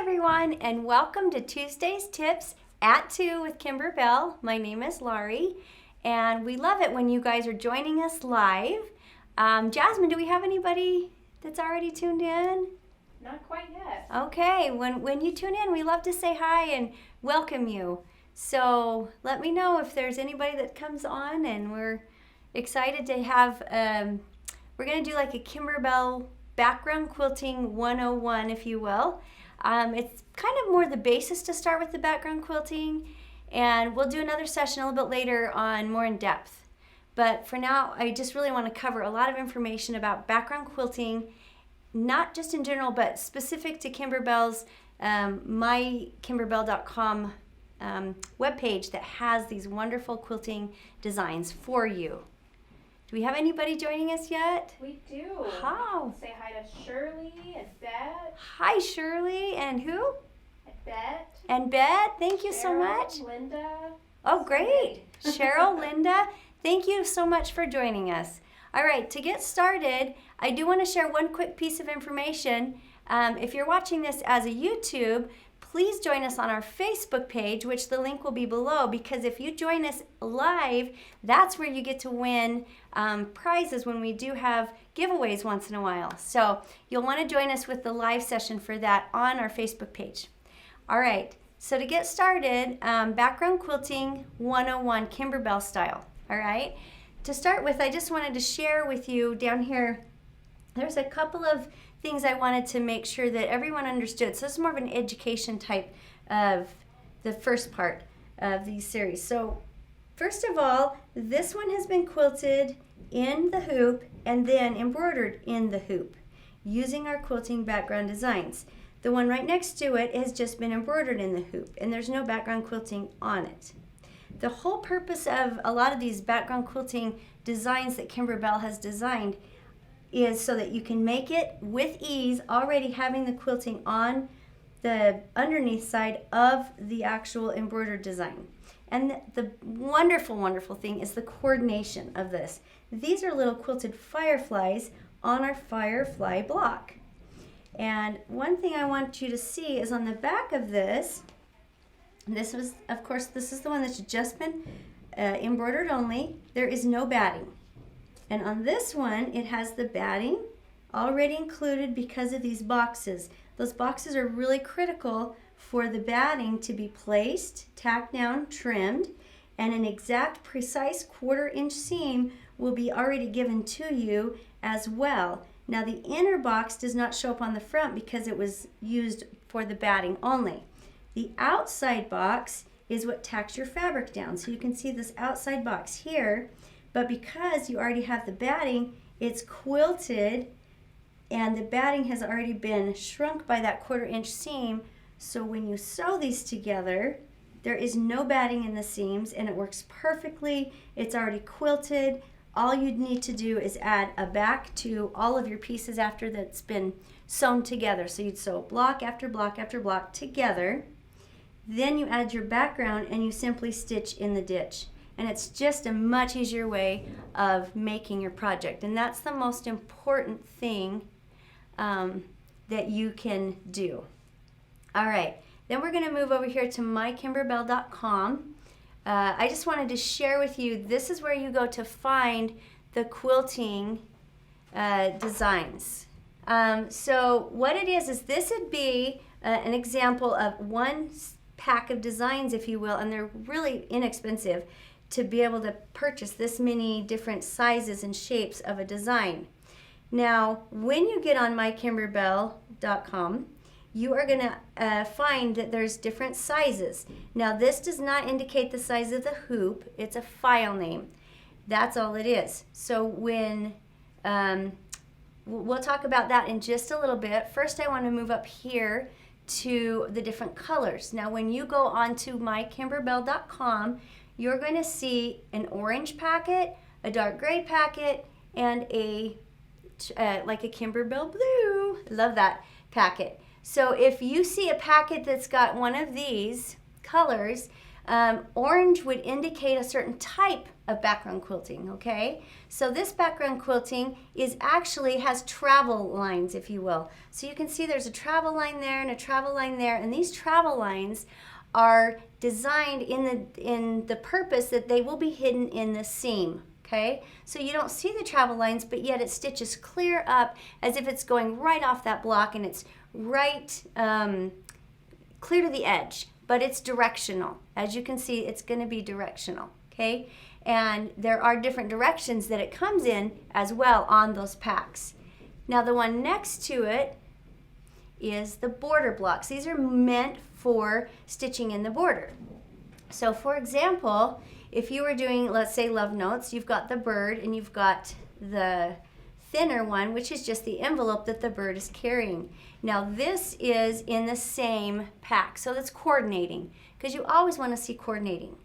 everyone, and welcome to Tuesday's Tips at 2 with Kimberbell. My name is Lauri, and we love it when you guys are joining us live. Jasmine, do we have anybody that's already tuned in? Not quite yet. Okay, when you tune in, we love to say hi and welcome you. So let me know if there's anybody that comes on, and we're excited to have, we're going to do like a Kimberbell Background Quilting 101, if you will. It's kind of more the basis to start with the background quilting, and we'll do another session a little bit later on more in depth. But for now, I just really want to cover a lot of information about background quilting, not just in general, but specific to Kimberbell's mykimberbell.com webpage that has these wonderful quilting designs for you. Do we have anybody joining us yet? We do. How? Say hi to Shirley and Bet. Hi, Shirley. And who? And Bet. And Bet. Thank you so Cheryl, much. Linda. Oh, great. Cheryl, Linda, thank you so much for joining us. All right, to get started, I do want to share one quick piece of information. If you're watching this as a YouTube, please join us on our Facebook page, which the link will be below, because if you join us live, that's where you get to win prizes when we do have giveaways once in a while. So you'll want to join us with the live session for that on our Facebook page. All right, so to get started, background quilting 101 Kimberbell style. All right, to start with, I just wanted to share with you down here, there's a couple of things I wanted to make sure that everyone understood. So this is more of an education type of the first part of these series. So first of all, this one has been quilted in the hoop and then embroidered in the hoop using our quilting background designs. The one right next to it has just been embroidered in the hoop, and there's no background quilting on it. The whole purpose of a lot of these background quilting designs that Kimberbell has designed is so that you can make it with ease, already having the quilting on the underneath side of the actual embroidered design. And the wonderful, wonderful thing is the coordination of this. These are little quilted fireflies on our firefly block. And one thing I want you to see is on the back of this, this was, of course, this is the one that's just been embroidered only. There is no batting. And on this one, it has the batting already included because of these boxes. Those boxes are really critical for the batting to be placed, tacked down, trimmed, and an exact precise 1/4 inch seam will be already given to you as well. Now the inner box does not show up on the front because it was used for the batting only. The outside box is what tacks your fabric down. So you can see this outside box here. But because you already have the batting, it's quilted and the batting has already been shrunk by that 1/4 inch seam. So when you sew these together, there is no batting in the seams and it works perfectly. It's already quilted. All you'd need to do is add a back to all of your pieces after that's been sewn together. So you'd sew block after block after block together. Then you add your background and you simply stitch in the ditch. And it's just a much easier way of making your project. And that's the most important thing that you can do. All right, then we're going to move over here to mykimberbell.com. I just wanted to share with you, this is where you go to find the quilting designs. So what it is this would be an example of one pack of designs, if you will, and they're really inexpensive to be able to purchase this many different sizes and shapes of a design. Now, when you get on mykimberbell.com, you are going to find that there's different sizes. Now, this does not indicate the size of the hoop. It's a file name. That's all it is. So when we'll talk about that in just a little bit. First, I want to move up here to the different colors. Now, when you go onto mykimberbell.com, you're going to see an orange packet, a dark gray packet, and a like a Kimberbell blue. Love that packet. So if you see a packet that's got one of these colors, Orange would indicate a certain type of background quilting, okay? So this background quilting has travel lines, if you will. So you can see there's a travel line there and a travel line there, and these travel lines are designed in the purpose that they will be hidden in the seam, okay? So you don't see the travel lines, but yet it stitches clear up as if it's going right off that block, and it's right clear to the edge, but it's directional. As you can see, it's going to be directional, okay? And there are different directions that it comes in as well on those packs. Now the one next to it is the border blocks. These are meant for stitching in the border. So for example, if you were doing, let's say, love notes, you've got the bird and you've got the thinner one, which is just the envelope that the bird is carrying. Now this is in the same pack, so that's coordinating, because you always want to see coordinating.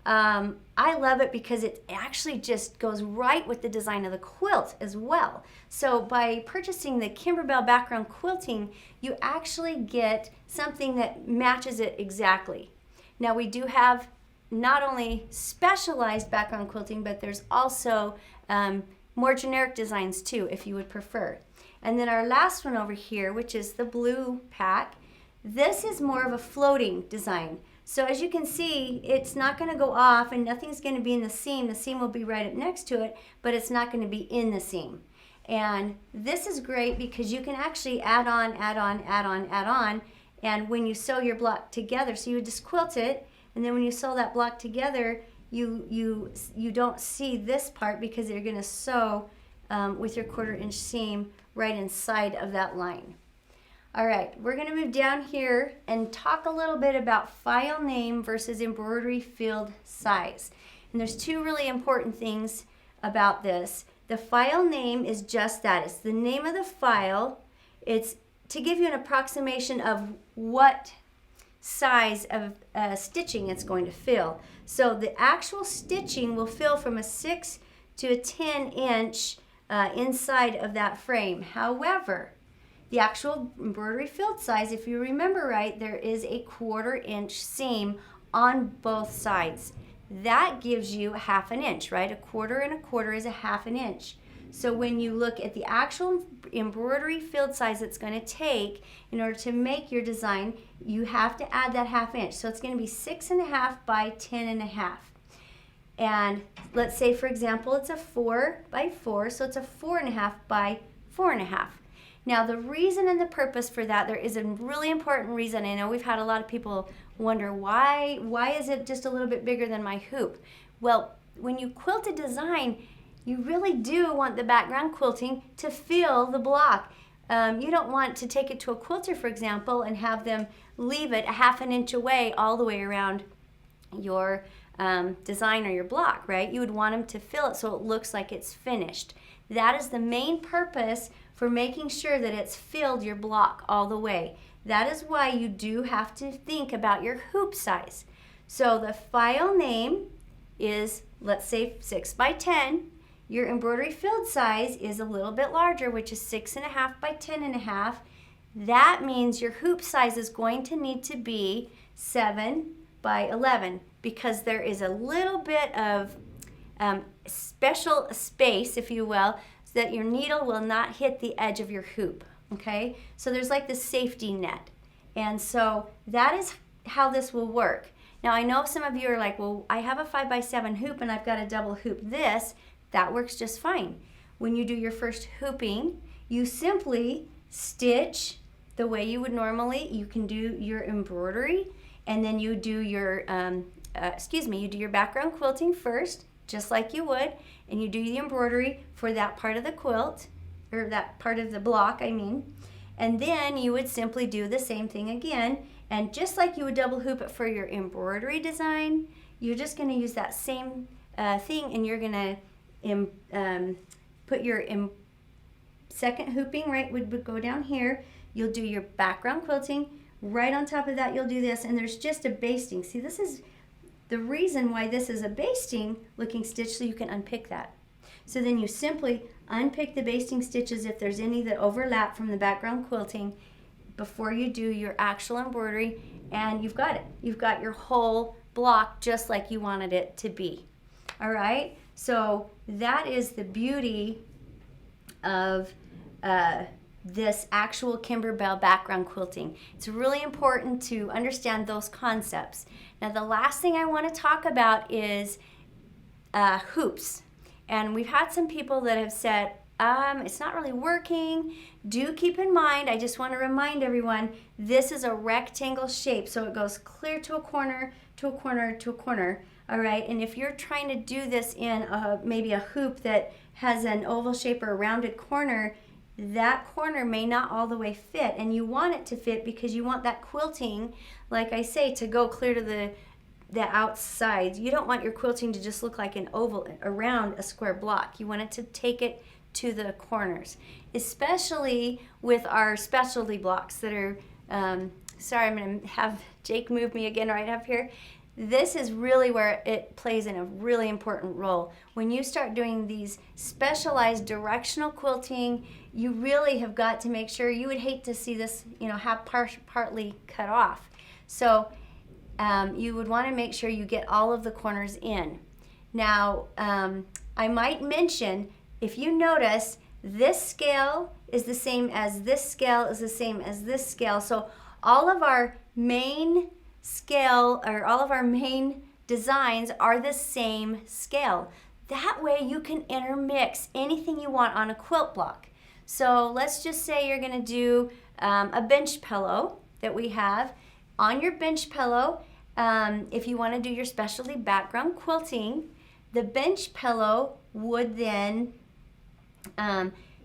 I love it because it actually just goes right with the design of the quilt as well. So by purchasing the Kimberbell Background Quilting, you actually get something that matches it exactly. Now we do have not only specialized background quilting, but there's also more generic designs too, if you would prefer. And then our last one over here, which is the blue pack, this is more of a floating design. So as you can see, it's not going to go off and nothing's going to be in the seam. The seam will be right up next to it, but it's not going to be in the seam. And this is great because you can actually add on, add on, add on, add on. And when you sew your block together, so you would just quilt it, and then when you sew that block together, you don't see this part because you're going to sew with your 1/4 inch seam right inside of that line. All right, we're going to move down here and talk a little bit about file name versus embroidery field size. And there's two really important things about this. The file name is just that. It's the name of the file. It's to give you an approximation of what size of stitching it's going to fill. So the actual stitching will fill from a 6 to a 10 inch inside of that frame. However, the actual embroidery field size, if you remember right, there is a 1/4 inch seam on both sides. That gives you 1/2 inch, right? 1/4 and 1/4 is 1/2 inch. So when you look at the actual embroidery field size it's going to take in order to make your design, you have to add that 1/2 inch. So it's going to be 6.5 by 10.5. And let's say, for example, it's a 4 by 4, so it's a 4.5 by 4.5. Now the reason and the purpose for that, there is a really important reason. I know we've had a lot of people wonder why is it just a little bit bigger than my hoop? Well, when you quilt a design, you really do want the background quilting to fill the block. You don't want to take it to a quilter, for example, and have them leave it 1/2 inch away all the way around your design or your block, right? You would want them to fill it so it looks like it's finished. That is the main purpose for making sure that it's filled your block all the way. That is why you do have to think about your hoop size. So the file name is, let's say, 6 by 10. Your embroidery field size is a little bit larger, which is 6.5 by 10.5. That means your hoop size is going to need to be 7 by 11 because there is a little bit of special space, if you will, so that your needle will not hit the edge of your hoop, okay? So there's like this safety net. And so that is how this will work. Now I know some of you are like, well, I have a 5 by 7 hoop and I've got a double hoop this. That works just fine. When you do your first hooping, you simply stitch the way you would normally. You can do your embroidery, and then you do your, you do your background quilting first, just like you would, and you do the embroidery for that part of the quilt, or that part of the block, I mean. And then you would simply do the same thing again, and just like you would double hoop it for your embroidery design, you're just going to use that same thing, and you're going to put your second hooping, right, would go down here. You'll do your background quilting. Right on top of that, you'll do this, and there's just a basting. See, this is the reason why this is a basting looking stitch, so you can unpick that. So then you simply unpick the basting stitches if there's any that overlap from the background quilting before you do your actual embroidery, and you've got it. You've got your whole block just like you wanted it to be. All right, so that is the beauty of this actual Kimberbell background quilting. It's really important to understand those concepts. Now the last thing I want to talk about is hoops. And we've had some people that have said, it's not really working. Do keep in mind, I just want to remind everyone, this is a rectangle shape, so it goes clear to a corner, to a corner, to a corner. All right, and if you're trying to do this in maybe a hoop that has an oval shape or a rounded corner, that corner may not all the way fit, and you want it to fit because you want that quilting, like I say, to go clear to the outside. You don't want your quilting to just look like an oval around a square block. You want it to take it to the corners, especially with our specialty blocks that are, sorry, I'm going to have Jake move me again right up here. This is really where it plays in a really important role. When you start doing these specialized directional quilting, you really have got to make sure, you would hate to see this, have partly cut off. So you would want to make sure you get all of the corners in. Now, I might mention, if you notice, this scale is the same as this scale is the same as this scale. So all of our main scale, or all of our main designs are the same scale. That way you can intermix anything you want on a quilt block. So let's just say you're going to do a bench pillow that we have. On your bench pillow, if you want to do your specialty background quilting, the bench pillow would then,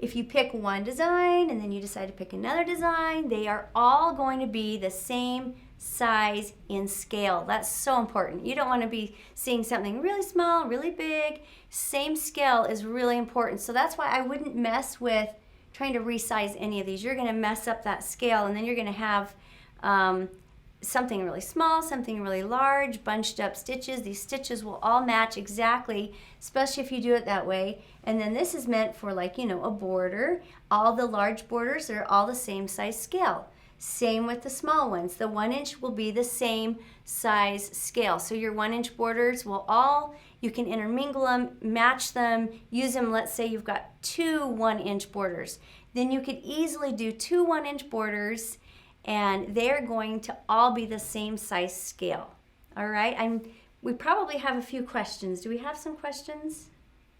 if you pick one design and then you decide to pick another design, they are all going to be the same size in scale. That's so important. You don't want to be seeing something really small, really big. Same scale is really important. So that's why I wouldn't mess with trying to resize any of these. You're going to mess up that scale, and then you're going to have something really small, something really large, bunched up stitches. These stitches will all match exactly, especially if you do it that way. And then this is meant for, like, a border. All the large borders are all the same size scale. Same with the small ones. The 1 inch will be the same size scale. So your 1 inch borders will all, you can intermingle them, match them, use them. Let's say you've got 2 1 inch borders. Then you could easily do 2 1 inch borders, and they're going to all be the same size scale. All right, we probably have a few questions. Do we have some questions?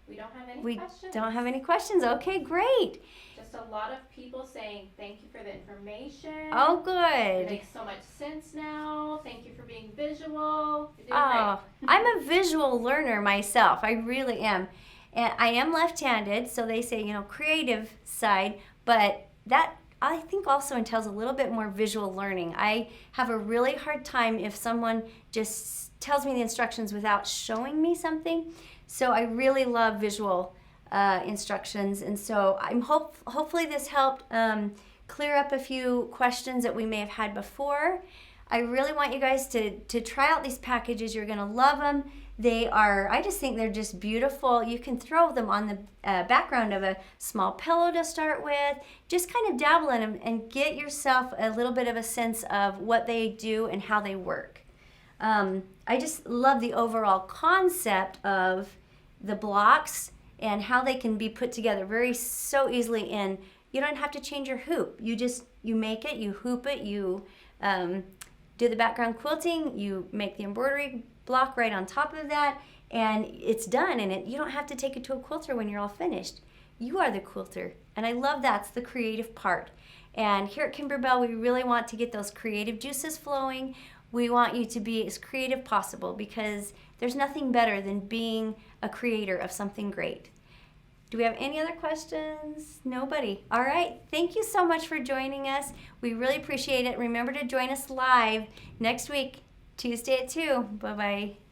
We don't have any We questions. don't have any questions. Okay, great. Just a lot of people saying thank you for the information. Oh, It good. makes so much sense now. Thank you for being visual. You're doing Oh, great. I'm a visual learner myself. I really am. And I am left-handed, so they say, creative side, but that I think also entails a little bit more visual learning. I have a really hard time if someone just tells me the instructions without showing me something. So I really love visual instructions, and so I'm hopefully this helped clear up a few questions that we may have had before. I really want you guys to try out these packages. You're going to love them. I just think they're just beautiful. You can throw them on the background of a small pillow to start with. Just kind of dabble in them and get yourself a little bit of a sense of what they do and how they work. I just love the overall concept of the blocks and how they can be put together so easily. And you don't have to change your hoop. You make it, you hoop it, you do the background quilting, you make the embroidery block right on top of that, and it's done. And you don't have to take it to a quilter when you're all finished. You are the quilter, and I love that's the creative part. And here at Kimberbell, we really want to get those creative juices flowing. We want you to be as creative possible, because there's nothing better than being a creator of something great. Do we have any other questions? Nobody. All right. Thank you so much for joining us. We really appreciate it. Remember to join us live next week, Tuesday at 2. Bye-bye.